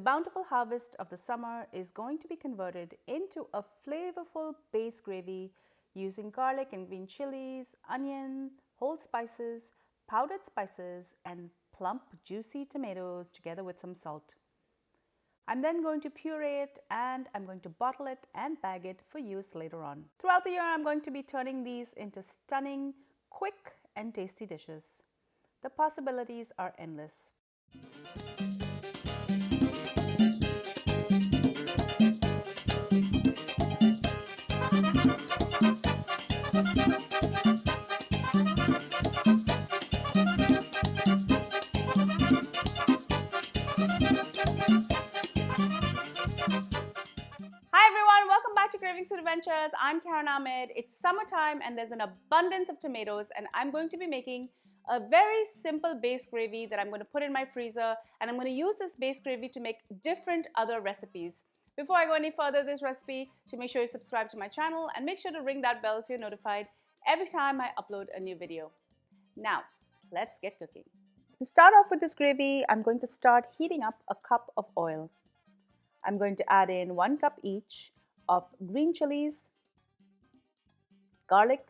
bountiful harvest of the summer is going to be converted into a flavorful base gravy using garlic and green chilies, onion, whole spices, powdered spices, and plump, juicy tomatoes together with some salt. I'm then going to puree it and I'm going to bottle it and bag it for use later on. Throughout the year, I'm going to be turning these into stunning, quick, and tasty dishes. The possibilities are endless. Cravings Food Adventures. I'm Karen Ahmed. It's summertime and there's an abundance of tomatoes, and I'm going to be making a very simple base gravy that I'm going to put in my freezer, and I'm going to use this base gravy to make different other recipes. Before I go any further with this recipe, make sure you subscribe to my channel and make sure to ring that bell so you're notified every time I upload a new video. Now, let's get cooking. To start off with this gravy, I'm going to start heating up a cup of oil. I'm going to add in 1 cup each of green chilies, garlic,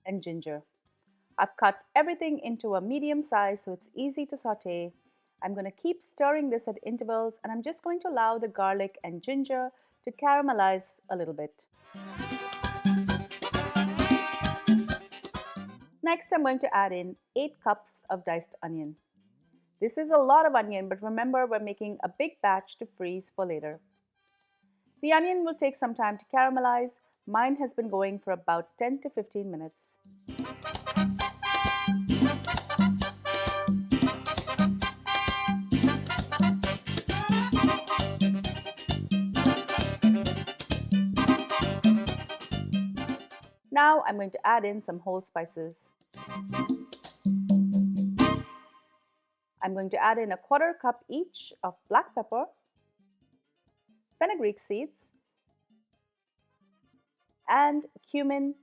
and ginger. I've cut everything into a medium size so it's easy to saute. I'm going to keep stirring this at intervals, and I'm just going to allow the garlic and ginger to caramelize a little bit. Next, I'm going to add in 8 cups of diced onion. This is a lot of onion, but remember, we're making a big batch to freeze for later. The onion will take some time to caramelize. Mine has been going for about 10 to 15 minutes. Now I'm going to add in some whole spices. I'm going to add in a 1/4 cup each of black pepper, fenugreek seeds, and cumin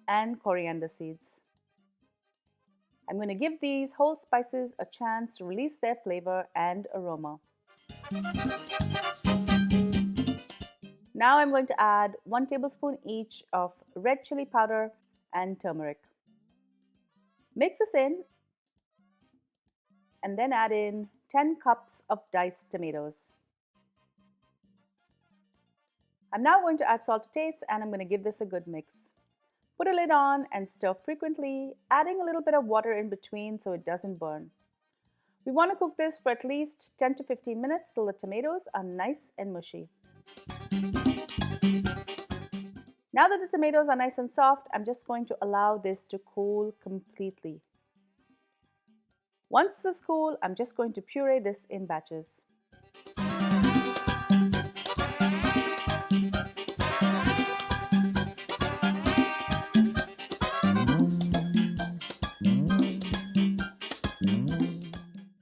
and coriander seeds. I'm going to give these whole spices a chance to release their flavor and aroma. Now I'm going to add 1 tablespoon each of red chili powder and turmeric. Mix this in and then add in 10 cups of diced tomatoes. I'm now going to add salt to taste, and I'm going to give this a good mix. Put a lid on and stir frequently, adding a little bit of water in between so it doesn't burn. We want to cook this for at least 10 to 15 minutes till the tomatoes are nice and mushy. Now that the tomatoes are nice and soft, I'm just going to allow this to cool completely. Once this is cool, I'm just going to puree this in batches.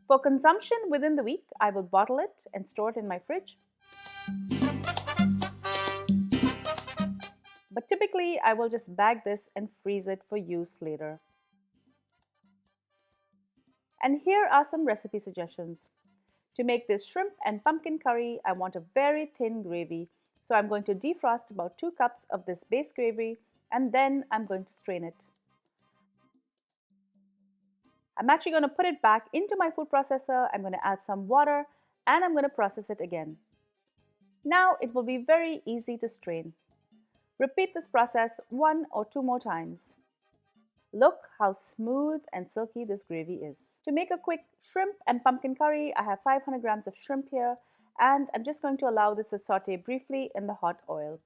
For consumption within the week, I will bottle it and store it in my fridge. But typically, I will just bag this and freeze it for use later. And here are some recipe suggestions. To make this shrimp and pumpkin curry, I want a very thin gravy. So I'm going to defrost about 2 cups of this base gravy, and then I'm going to strain it. I'm actually going to put it back into my food processor. I'm going to add some water and I'm going to process it again. Now it will be very easy to strain. Repeat this process 1 or 2 more times. Look how smooth and silky this gravy is. To make a quick shrimp and pumpkin curry, I have 500 grams of shrimp here, and I'm just going to allow this to saute briefly in the hot oil.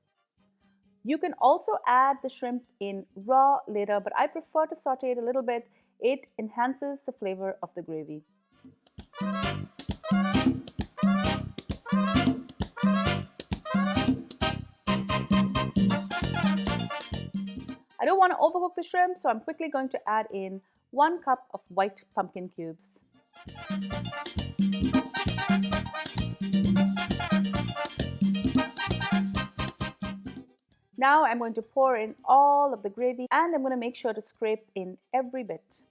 You can also add the shrimp in raw later, but I prefer to saute it a little bit. It enhances the flavor of the gravy. I don't want to overcook the shrimp, so I'm quickly going to add in 1 cup of white pumpkin cubes. Now I'm going to pour in all of the gravy, and I'm going to make sure to scrape in every bit.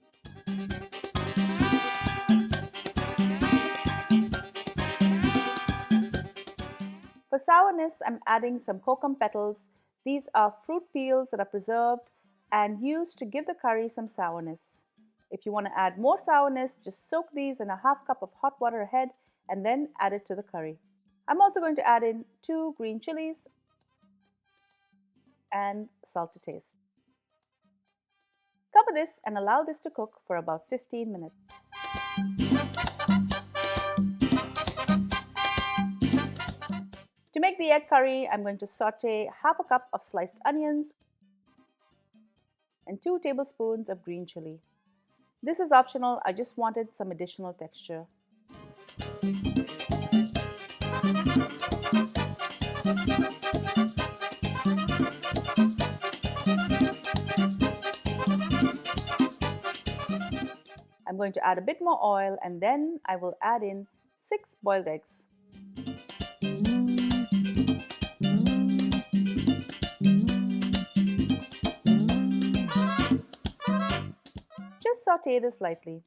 sourness, I'm adding some kokum petals. These are fruit peels that are preserved and used to give the curry some sourness. If you want to add more sourness, just soak these in a half cup of hot water ahead and then add it to the curry. I'm also going to add in 2 green chilies and salt to taste. Cover this and allow this to cook for about 15 minutes. To make the egg curry, I'm going to saute half a cup of sliced onions and 2 tablespoons of green chili. This is optional, I just wanted some additional texture. I'm going to add a bit more oil and then I will add in 6 boiled eggs. Just saute this lightly.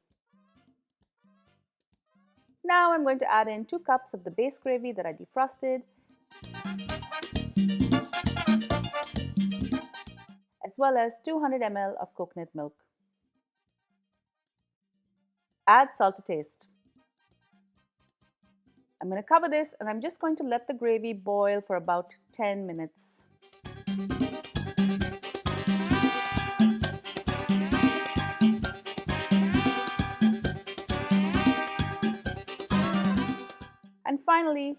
Now I'm going to add in 2 cups of the base gravy that I defrosted, as well as 200 ml of coconut milk. Add salt to taste. I'm going to cover this and I'm just going to let the gravy boil for about 10 minutes. And finally,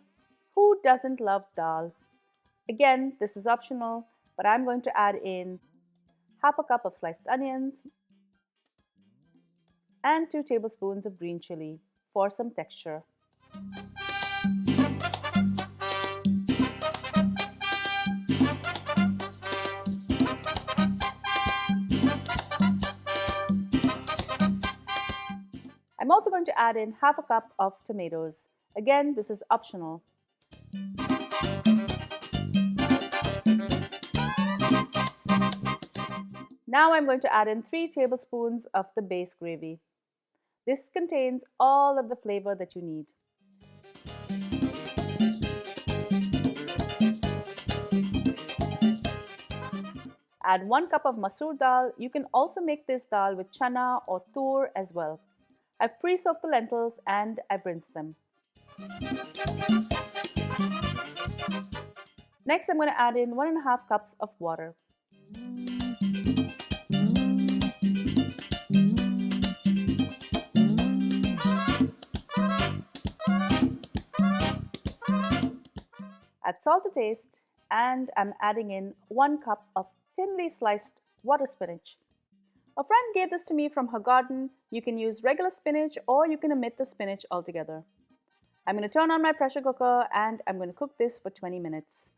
who doesn't love dal? Again, this is optional, but I'm going to add in half a cup of sliced onions and 2 tablespoons of green chili for some texture. I'm also going to add in half a cup of tomatoes. Again, this is optional. Now I'm going to add in 3 tablespoons of the base gravy. This contains all of the flavor that you need. Add 1 cup of masoor dal. You can also make this dal with chana or tur as well. I've pre-soaked the lentils and I've rinsed them. Next, I'm going to add in 1.5 cups of water. Add salt to taste, and I'm adding in 1 cup of thinly sliced water spinach. A friend gave this to me from her garden. You can use regular spinach or you can omit the spinach altogether. I'm going to turn on my pressure cooker and I'm going to cook this for 20 minutes.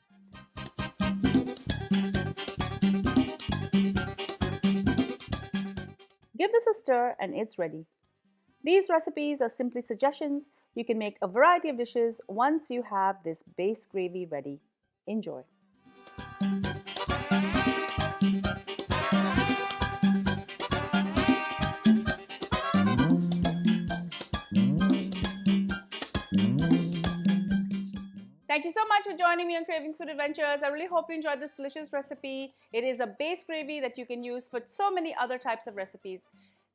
Give this a stir and it's ready. These recipes are simply suggestions. You can make a variety of dishes once you have this base gravy ready. Enjoy. Thank you so much for joining me on Cravings Food Adventures. I really hope you enjoyed this delicious recipe. It is a base gravy that you can use for so many other types of recipes.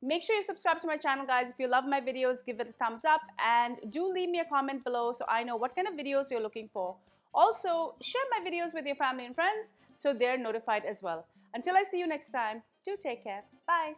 Make sure you subscribe to my channel, guys. If you love my videos, give it a thumbs up and do leave me a comment below so I know what kind of videos you're looking for. Also, share my videos with your family and friends so they're notified as well. Until I see you next time, do take care. Bye.